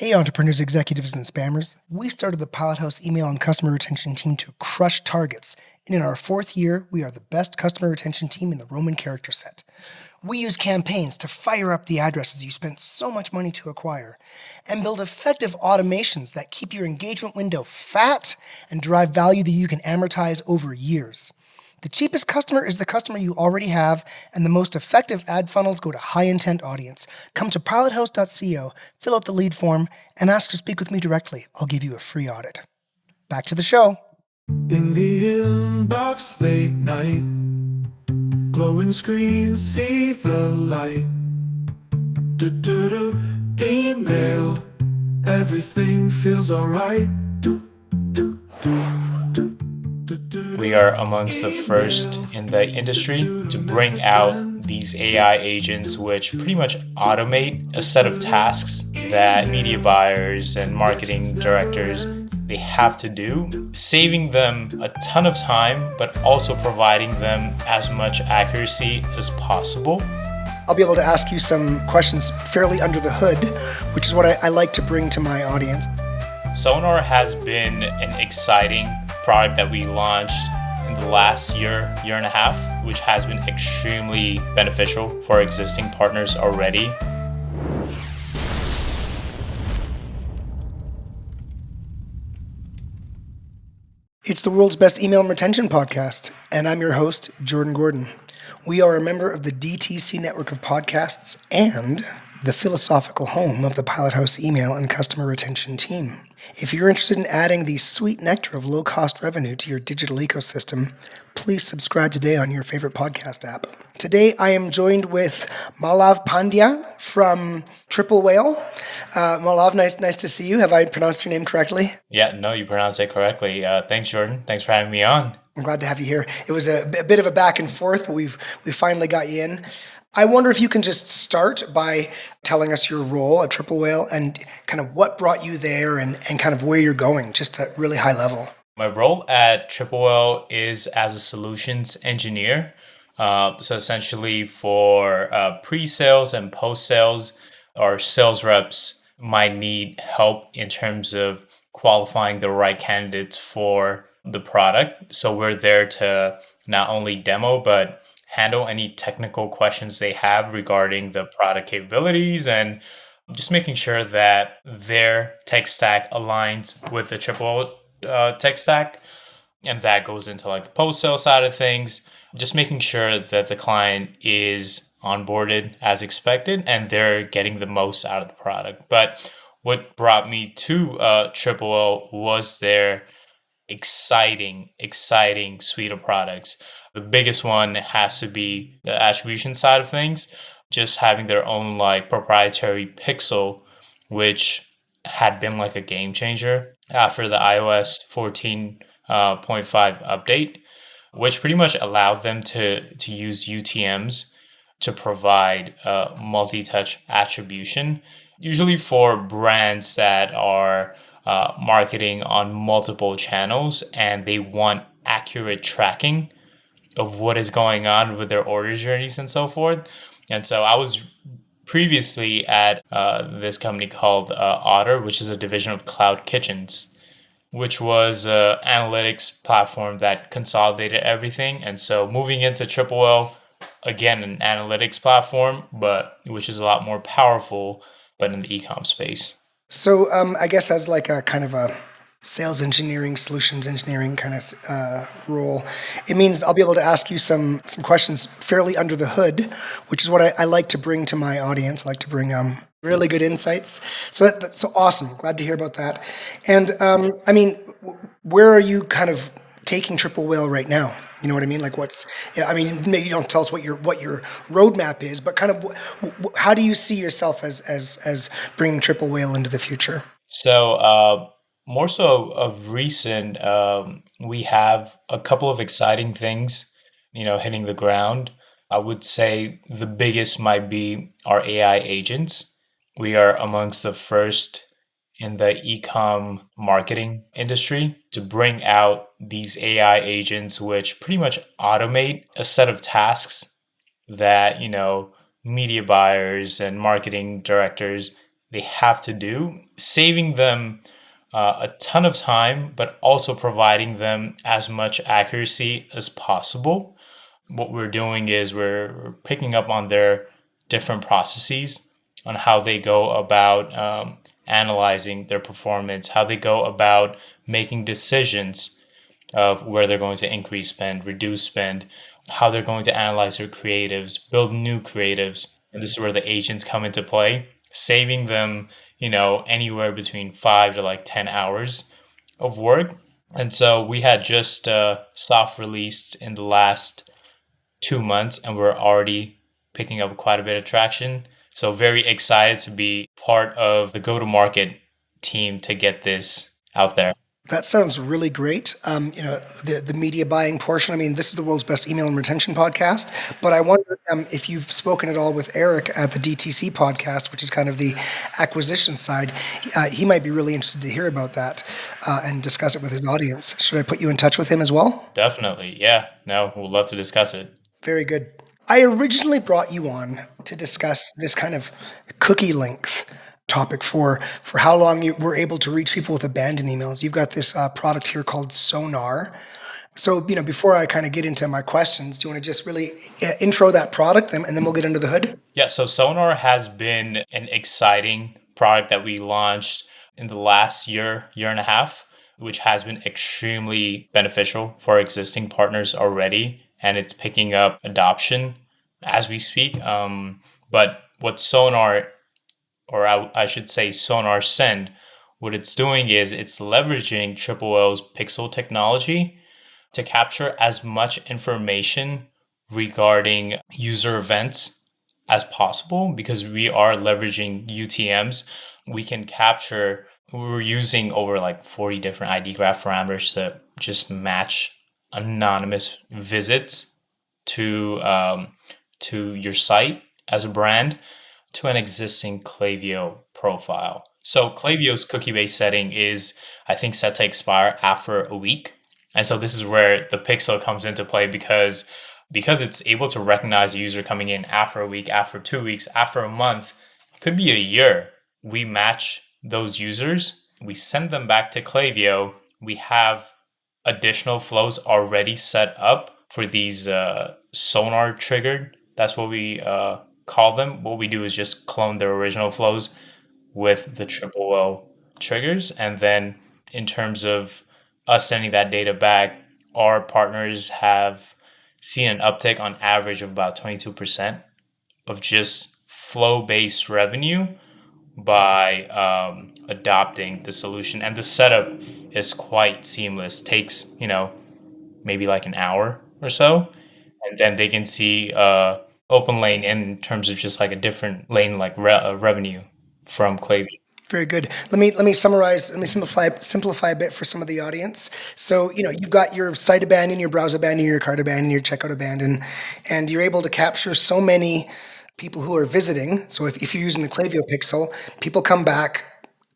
Hey, entrepreneurs, executives, and spammers. We started the Pilot House email and customer retention team to crush targets. And in our fourth year, we are the best customer retention team in the Roman character set. We use campaigns to fire up the addresses you spent so much money to acquire and build effective automations that keep your engagement window fat and drive value that you can amortize over years. The cheapest customer is the customer you already have, and the most effective ad funnels go to high-intent audience. Come to pilothouse.co, fill out the lead form, and ask to speak with me directly. I'll give you a free audit. Back to the show. In the inbox late night, glowing screen, see the light. Email, everything feels alright. We are amongst the first in the industry to bring out these AI agents which pretty much automate a set of tasks that media buyers and marketing directors they have to do, saving them a ton of time, but also providing them as much accuracy as possible. I'll be able to ask you some questions fairly under the hood, which is what I like to bring to my audience. Sonar has been an exciting product that we launched in the last year and a half, which has been extremely beneficial for existing partners already. It's the world's best email and retention podcast, and I'm your host, Jordan Gordon. We are a member of the DTC network of podcasts and the philosophical home of the Pilot House email and customer retention team. If you're interested in adding the sweet nectar of low-cost revenue to your digital ecosystem, please subscribe today on your favorite podcast app. Today, I am joined with Malav Pandya from Triple Whale. Malav, nice to see you. Have I pronounced your name correctly? Yeah, no, you pronounced it correctly. Thanks, Jordan. Thanks for having me on. I'm glad to have you here. It was a bit of a back and forth, but we finally got you in. I wonder if you can just start by telling us your role at Triple Whale and kind of what brought you there and kind of where you're going, just at really high level. My role at Triple Whale is as a solutions engineer. So essentially for pre-sales and post-sales, our sales reps might need help in terms of qualifying the right candidates for the product. So we're there to not only demo, but handle any technical questions they have regarding the product capabilities and just making sure that their tech stack aligns with the Triple tech stack. And that goes into like the post-sale side of things, just making sure that the client is onboarded as expected and they're getting the most out of the product. But what brought me to Triple was their exciting suite of products. The biggest one has to be the attribution side of things, just having their own like proprietary pixel, which had been like a game changer after the iOS 14.5 update, which pretty much allowed them to use UTMs to provide multi-touch attribution, usually for brands that are marketing on multiple channels and they want accurate tracking of what is going on with their order journeys and so forth. And so I was previously at this company called Otter, which is a division of Cloud Kitchens, which was an analytics platform that consolidated everything. And so moving into Triple Whale, again, an analytics platform, but which is a lot more powerful, but in the ecom space. So I guess as like a kind of a sales engineering, solutions engineering kind of role, it means I'll be able to ask you some questions fairly under the hood, which is what I like to bring to my audience. I like to bring really good insights. So that's so awesome. Glad to hear about that. And I mean, where are you kind of taking Triple Whale right now? You know what I mean? Like maybe you don't tell us what your roadmap is, but kind of how do you see yourself as bringing Triple Whale into the future? So more so of recent, we have a couple of exciting things, hitting the ground. I would say the biggest might be our AI agents. We are amongst the first in the ecom marketing industry to bring out these AI agents, which pretty much automate a set of tasks that, media buyers and marketing directors they have to do, saving them a ton of time, but also providing them as much accuracy as possible. What we're doing is we're picking up on their different processes, on how they go about analyzing their performance, how they go about making decisions of where they're going to increase spend, reduce spend, how they're going to analyze their creatives, build new creatives. And this is where the agents come into play, saving them, anywhere between 5 to like 10 hours of work. And so we had just soft released in the last 2 months, and we're already picking up quite a bit of traction. So very excited to be part of the go-to-market team to get this out there. That sounds really great. The media buying portion. I mean, this is the world's best email and retention podcast. But I wonder if you've spoken at all with Eric at the DTC podcast, which is kind of the acquisition side. He might be really interested to hear about that and discuss it with his audience. Should I put you in touch with him as well? Definitely. Yeah. No, we'd love to discuss it. Very good. I originally brought you on to discuss this kind of cookie length topic for how long you were able to reach people with abandoned emails. You've got this product here called Sonar. So, before I kind of get into my questions, do you want to just really intro that product and then we'll get under the hood? Yeah, so Sonar has been an exciting product that we launched in the last year and a half, which has been extremely beneficial for existing partners already. And it's picking up adoption as we speak. But what Sonar, or I should say Sonar Send, what it's doing is it's leveraging TWBERP's pixel technology to capture as much information regarding user events as possible. Because we are leveraging UTMs, we can capture, we're using over like 40 different ID graph parameters to just match anonymous visits to your site as a brand to an existing Klaviyo profile. So Klaviyo's cookie-based setting is, I think, set to expire after a week. And so this is where the pixel comes into play because it's able to recognize a user coming in after a week, after 2 weeks, after a month, could be a year. We match those users, we send them back to Klaviyo. We have additional flows already set up for these Sonar triggered. That's what we call them. What we do is just clone their original flows with the TWBERP triggers. And then in terms of us sending that data back, our partners have seen an uptick on average of about 22% of just flow-based revenue by adopting the solution. And the setup is quite seamless. Takes, maybe like an hour or so. And then they can see open lane in terms of just like a different lane, like revenue from Klaviyo. Very good. Let me summarize. Let me simplify a bit for some of the audience. So, you've got your site abandoned, your browser abandoned, your cart abandoned, your checkout abandoned, and you're able to capture so many people who are visiting. So if you're using the Klaviyo pixel, people come back,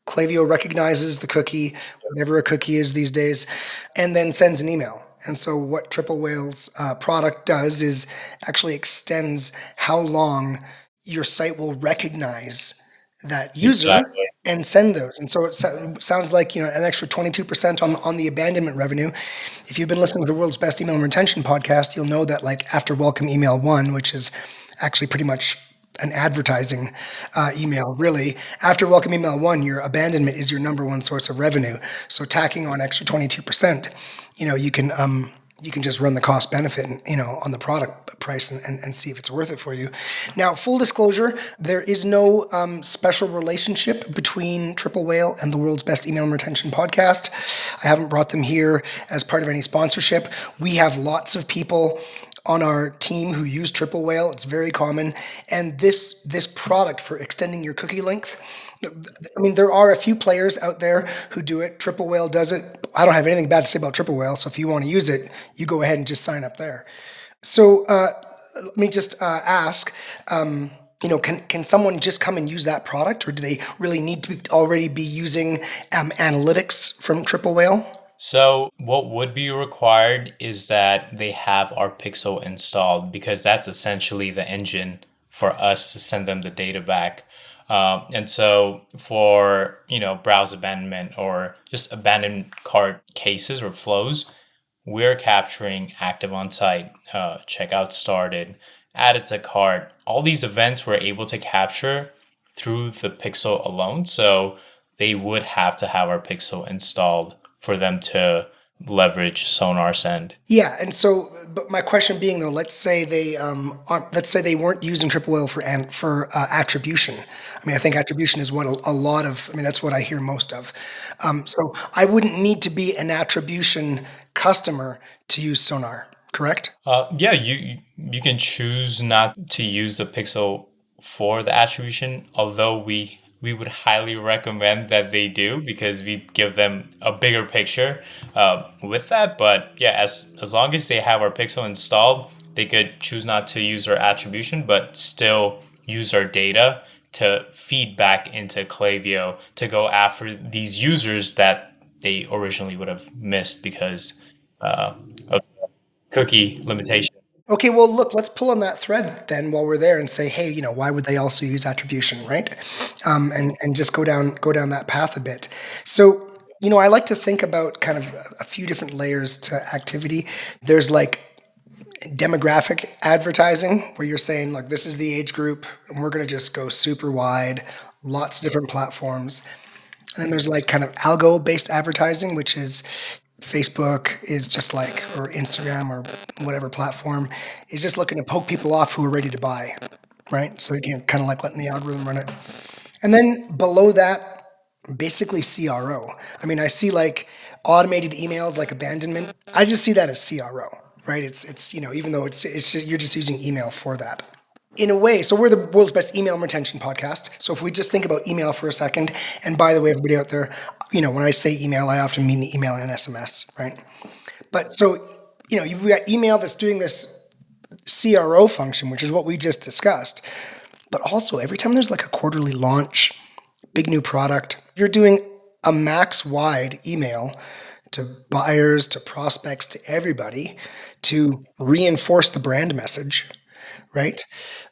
Klaviyo recognizes the cookie, whatever a cookie is these days, and then sends an email. And so what Triple Whale's product does is actually extends how long your site will recognize that user. Exactly. And send those. And so it sounds like, an extra 22% on the abandonment revenue. If you've been listening to the world's best email and retention podcast, you'll know that like after welcome email 1, which is actually pretty much an advertising email, really. After welcome email 1, your abandonment is your number one source of revenue. So tacking on extra 22%, you can just run the cost benefit, on the product price and see if it's worth it for you. Now, full disclosure, there is no special relationship between Triple Whale and the world's best email and retention podcast. I haven't brought them here as part of any sponsorship. We have lots of people on our team who use Triple Whale. It's very common. And this product for extending your cookie length, I mean, there are a few players out there who do it. Triple Whale does it. I don't have anything bad to say about Triple Whale, so if you want to use it, you go ahead and just sign up there. So let me just ask, can someone just come and use that product, or do they really need to already be using analytics from Triple Whale? So what would be required is that they have our pixel installed, because that's essentially the engine for us to send them the data back. And so for, browse abandonment or just abandoned cart cases or flows, we're capturing active on site, checkout started, added to cart. All these events we're able to capture through the pixel alone. So they would have to have our pixel installed for them to leverage Sonar Send. Yeah, and so, but my question being though, let's say they weren't using triple whale for attribution. I mean, I think attribution is what a lot of. I mean, that's what I hear most of. So I wouldn't need to be an attribution customer to use Sonar, correct? Yeah, you can choose not to use the pixel for the attribution, although we would highly recommend that they do because we give them a bigger picture with that. But yeah, as long as they have our pixel installed, they could choose not to use our attribution, but still use our data to feed back into Klaviyo to go after these users that they originally would have missed because of cookie limitation. Okay, well, look, let's pull on that thread then while we're there and say, hey, why would they also use attribution, right? And just go down that path a bit. So, I like to think about kind of a few different layers to activity. There's like demographic advertising where you're saying, like, this is the age group, and we're going to just go super wide, lots of different platforms. And then there's like kind of algo based advertising, which is Facebook is just like, or Instagram or whatever platform is just looking to poke people off who are ready to buy, right? So again, kind of like letting the algorithm run it. And then below that, basically CRO. I mean, I see like automated emails like abandonment. I just see that as CRO, right? It's even though you're just using email for that. In a way, so we're the world's best email retention podcast. So if we just think about email for a second, and by the way, everybody out there, when I say email, I often mean the email and SMS, right? But so, you've got email that's doing this CRO function, which is what we just discussed. But also, every time there's like a quarterly launch, big new product, you're doing a max wide email to buyers, to prospects, to everybody to reinforce the brand message, right?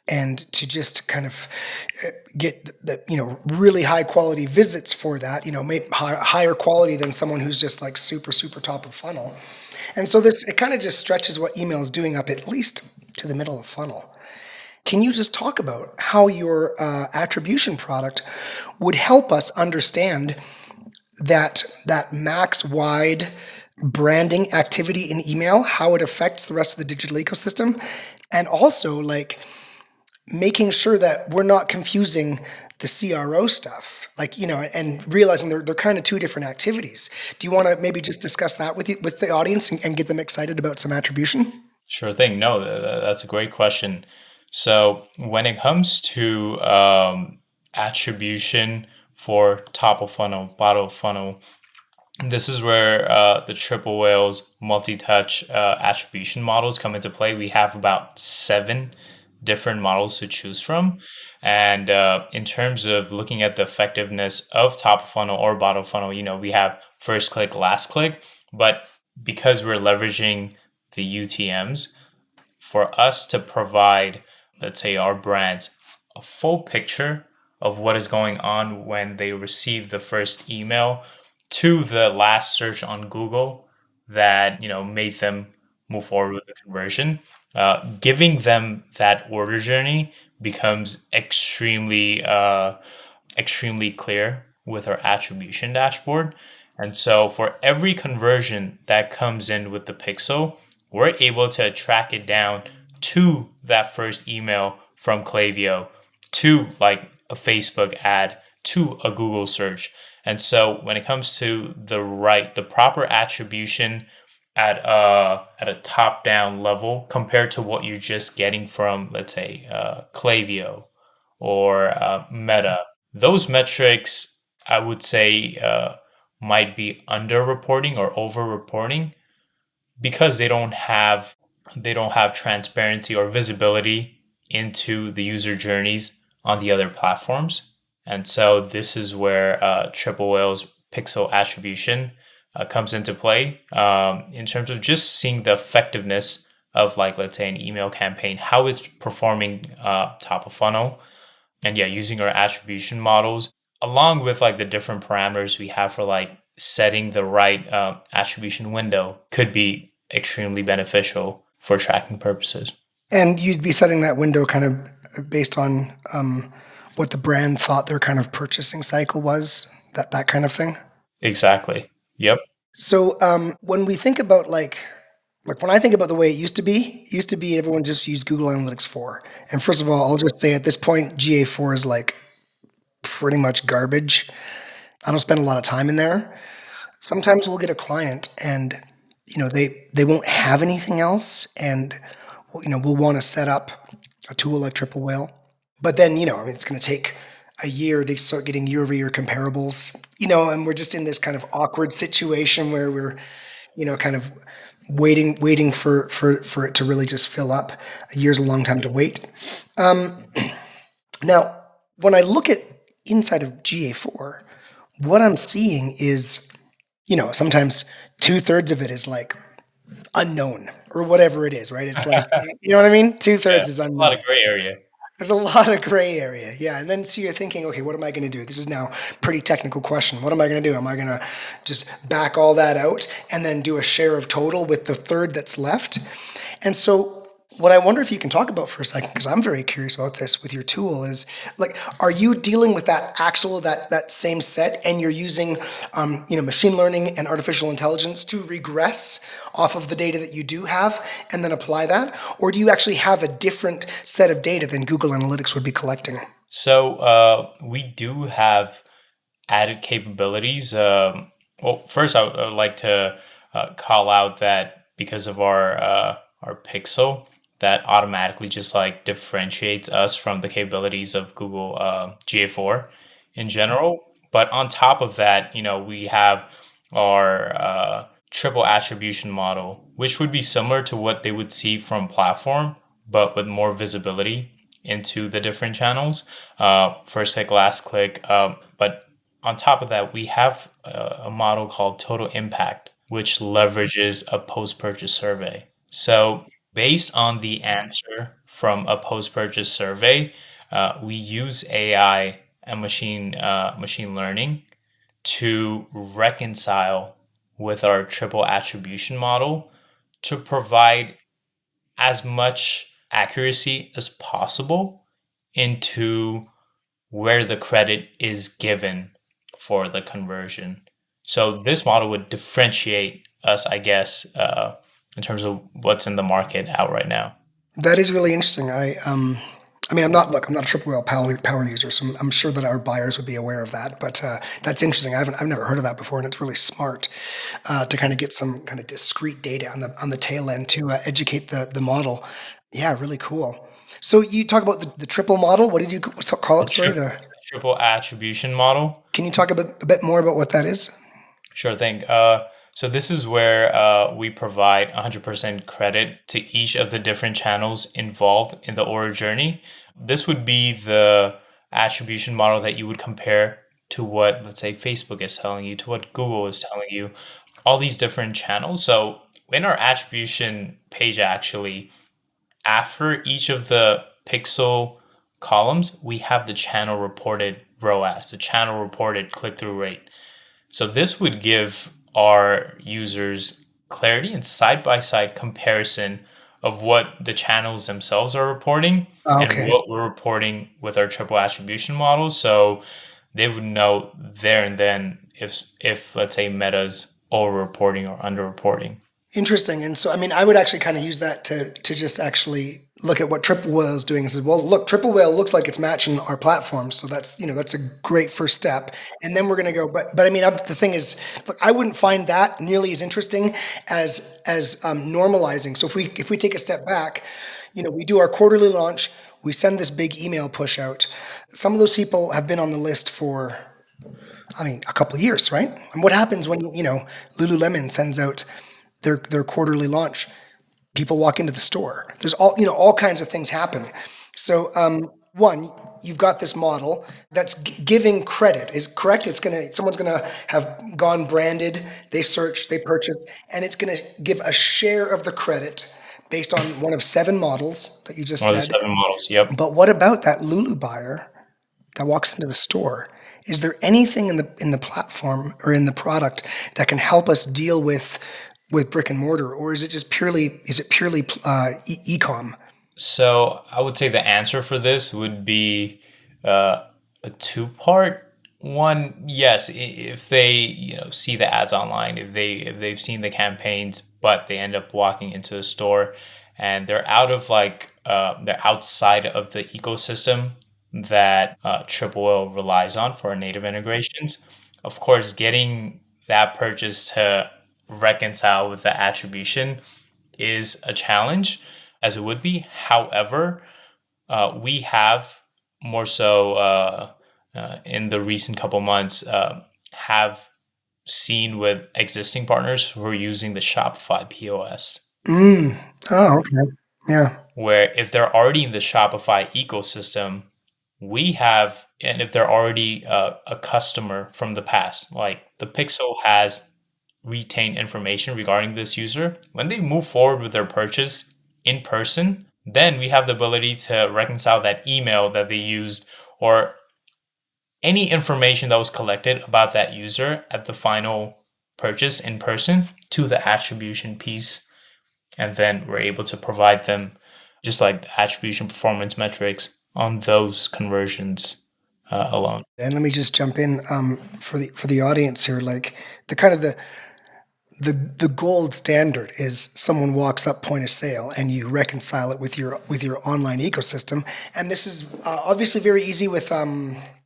And to just kind of get the really high quality visits for that, maybe higher quality than someone who's just like super super top of funnel. And so it kind of just stretches what email is doing up at least to the middle of funnel. Can you just talk about how your attribution product would help us understand that max wide branding activity in email, how it affects the rest of the digital ecosystem, and also like making sure that we're not confusing the CRO stuff, like, and realizing they're kind of two different activities. Do you want to maybe just discuss that with the audience and get them excited about some attribution? Sure thing. No, that's a great question. So when it comes to attribution for top of funnel, bottom of funnel, this is where the triple whales multi-touch attribution models come into play. We have about 7 different models to choose from. And in terms of looking at the effectiveness of top of funnel or bottom of funnel, we have first click, last click. But because we're leveraging the UTMs, for us to provide, let's say, our brands a full picture of what is going on when they receive the first email to the last search on Google that made them move forward with the conversion. Giving them that order journey becomes extremely clear with our attribution dashboard. And so for every conversion that comes in with the pixel, we're able to track it down to that first email from Klaviyo, to like a Facebook ad, to a Google search. And so when it comes to the proper attribution at a top down level compared to what you're just getting from, let's say, Klaviyo or Meta, those metrics I would say might be underreporting or overreporting because they don't have transparency or visibility into the user journeys on the other platforms. And so this is where Triple Whale's pixel attribution comes into play in terms of just seeing the effectiveness of, like, let's say, an email campaign, how it's performing top of funnel. And yeah, using our attribution models along with like the different parameters we have for like setting the right attribution window could be extremely beneficial for tracking purposes. And you'd be setting that window kind of based on what the brand thought their kind of purchasing cycle was, that kind of thing. Exactly. Yep. So when we think about like when I think about the way it used to be everyone just used Google Analytics 4. And first of all, I'll just say at this point, GA4 is like pretty much garbage. I don't spend a lot of time in there. Sometimes we'll get a client and they won't have anything else, and we'll want to set up a tool like Triple Whale. But then, I mean, it's going to take a year to start getting year-over-year comparables, and we're just in this kind of awkward situation where we're, kind of waiting for it to really just fill up. A year's a long time to wait. Now, when I look at inside of GA4, what I'm seeing is, sometimes 2/3 of it is like unknown or whatever it is, right? It's like, you know what I mean? 2/3 is A lot unknown. of gray area. There's a lot of gray area. Yeah. And then so you're thinking, okay, what am I going to do? This is now a pretty technical question. What am I going to do? Am I going to just back all that out and then do a share of total with the third that's left? And so what I wonder if you can talk about for a second, because I'm very curious about this with your tool, is like, are you dealing with that same set, and you're using machine learning and artificial intelligence to regress off of the data that you do have and then apply that? Or do you actually have a different set of data than Google Analytics would be collecting? So we do have added capabilities. Well, first, I would like to call out that because of our pixel, that automatically just like differentiates us from the capabilities of Google GA4 in general. But on top of that, we have our triple attribution model, which would be similar to what they would see from platform, but with more visibility into the different channels. First click, last click. But on top of that, we have a model called Total Impact, which leverages a post-purchase survey. So based on the answer from a post-purchase survey, we use AI and machine learning to reconcile with our triple attribution model to provide as much accuracy as possible into where the credit is given for the conversion. So this model would differentiate us, I guess, in terms of what's in the market out right now. That is really interesting. I mean, I'm not a triple whale power user, so I'm sure that our buyers would be aware of that. But that's interesting. I've never heard of that before, and it's really smart to kind of get some kind of discrete data on the tail end to educate the model. Yeah, really cool. So you talk about the triple model. What did you call it? Sorry, Triple attribution model. Can you talk a bit more about what that is? Sure thing. So this is where we provide 100% credit to each of the different channels involved in the order journey. This would be the attribution model that you would compare to what, let's say, Facebook is telling you, to what Google is telling you, all these different channels. So in our attribution page, actually, after each of the pixel columns, we have the channel reported ROAS, the channel reported click-through rate. So this would give our users clarity and side-by-side comparison of what the channels themselves are reporting and what we're reporting with our triple attribution model. So they would know there and then if let's say Meta's over-reporting or under-reporting. Interesting. And so, I mean, I would actually kind of use that to just actually look at what Triple Whale is doing and says, well, look, Triple Whale looks like it's matching our platform. So that's a great first step. And then we're going to go, but I mean, the thing is, look, I wouldn't find that nearly as interesting as normalizing. So if we take a step back, we do our quarterly launch, we send this big email push out. Some of those people have been on the list for, a couple of years, right? And what happens when, Lululemon sends out their quarterly launch? People walk into the store. There's all kinds of things happen. So one, you've got this model that's giving credit. Is correct? Someone's gonna have gone branded. They search, they purchase, and it's gonna give a share of the credit based on one of 7 models that you just One of the said. 7 models. Yep. But what about that Lulu buyer that walks into the store, is there anything in the platform or in the product that can help us deal with brick and mortar, or is it just purely ecom? So I would say the answer for this would be a two-part. One, yes, if they see the ads online, if they've seen the campaigns, but they end up walking into the store and they're they're outside of the ecosystem that Triple Whale relies on for our native integrations. Of course, getting that purchase to reconcile with the attribution is a challenge, as it would be. However, we have more so in the recent couple months have seen with existing partners who are using the Shopify POS, Oh, okay. Yeah. where if they're already in the Shopify ecosystem, we have, and if they're already a customer from the past, like the Pixel has retained information regarding this user, when they move forward with their purchase in person, then we have the ability to reconcile that email that they used or any information that was collected about that user at the final purchase in person to the attribution piece. And then we're able to provide them just like the attribution performance metrics on those conversions alone. And let me just jump in for the audience here. Like the kind of the gold standard is someone walks up point of sale and you reconcile it with your online ecosystem. And this is obviously very easy with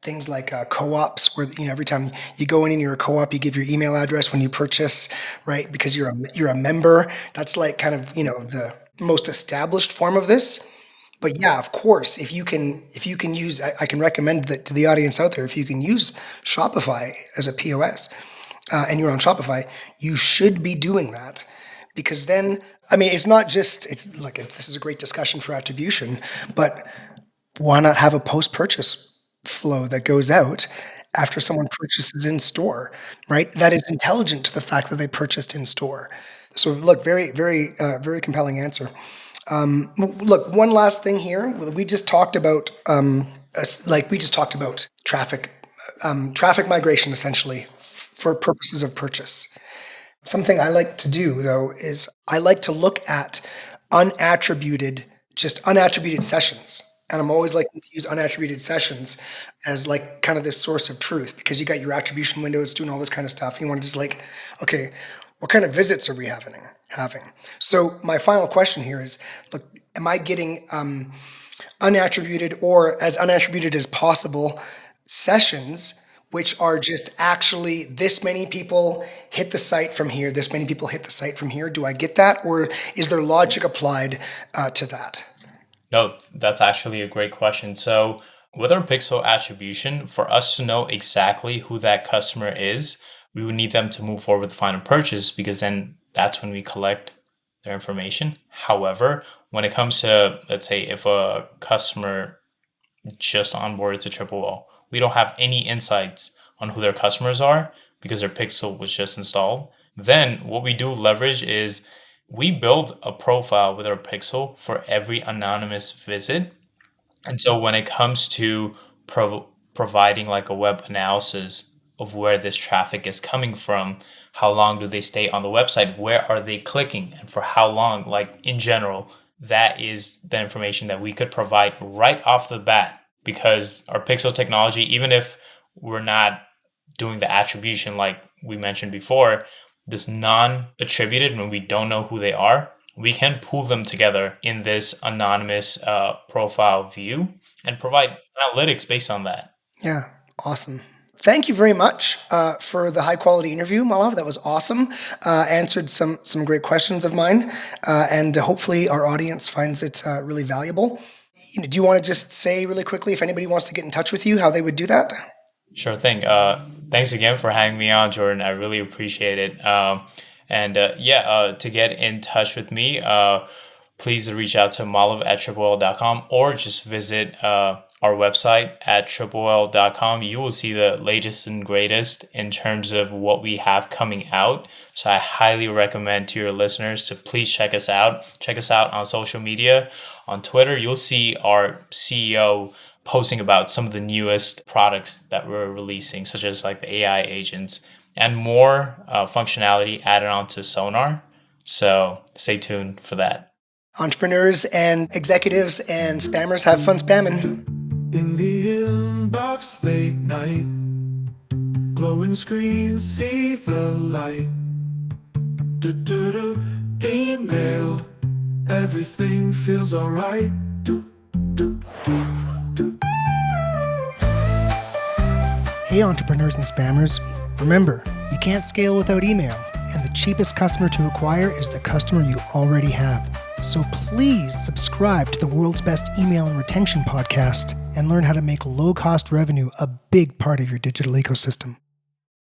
things like co-ops, where every time you go in and you're a co-op, you give your email address when you purchase, right? Because you're a member. That's like kind of the most established form of this. But yeah, of course, if you can use, I can recommend that to the audience out there. If you can use Shopify as a POS, and you're on Shopify, you should be doing that, because then, I mean, it's not just, it's like, this is a great discussion for attribution, but why not have a post-purchase flow that goes out after someone purchases in store, right? That is intelligent to the fact that they purchased in store. So look, very compelling answer. Look, one last thing here. We just talked about, traffic, traffic migration, essentially, for purposes of purchase. Something I like to do, though, is I like to look at unattributed sessions. And I'm always liking to use unattributed sessions as like kind of this source of truth, because you got your attribution window, it's doing all this kind of stuff. You want to just like, okay, what kind of visits are we having? So my final question here is, look, am I getting unattributed, or as unattributed as possible, sessions which are just actually this many people hit the site from here, this many people hit the site from here? Do I get that, or is there logic applied to that? No, that's actually a great question. So with our pixel attribution, for us to know exactly who that customer is, we would need them to move forward with the final purchase, because then that's when we collect their information. However, when it comes to, let's say, if a customer just onboarded to Triple Whale, we don't have any insights on who their customers are because their pixel was just installed. Then what we do leverage is we build a profile with our pixel for every anonymous visit. And so when it comes to providing like a web analysis of where this traffic is coming from, how long do they stay on the website, where are they clicking, and for how long, like in general, that is the information that we could provide right off the bat. Because our pixel technology, even if we're not doing the attribution like we mentioned before, this non-attributed, when we don't know who they are, we can pool them together in this anonymous profile view and provide analytics based on that. Yeah, awesome. Thank you very much for the high quality interview, Malav. That was awesome. Answered some great questions of mine, and hopefully our audience finds it really valuable. Do you want to just say really quickly, if anybody wants to get in touch with you, how they would do that? Sure thing. Thanks again for having me on, Jordan. I really appreciate it. To get in touch with me, please reach out to malav@triplewhale.com, or just visit our website at triplewhale.com. You will see the latest and greatest in terms of what we have coming out. So I highly recommend to your listeners to please check us out. Check us out on social media. On Twitter, you'll see our CEO posting about some of the newest products that we're releasing, such as like the AI agents and more functionality added on to Sonar. So stay tuned for that. Entrepreneurs and executives and spammers, have fun spamming. In the inbox late night, glowing screens see the light. Email, everything feels alright. Hey entrepreneurs and spammers, remember, you can't scale without email, and the cheapest customer to acquire is the customer you already have. So please subscribe to the world's best email and retention podcast and learn how to make low-cost revenue a big part of your digital ecosystem.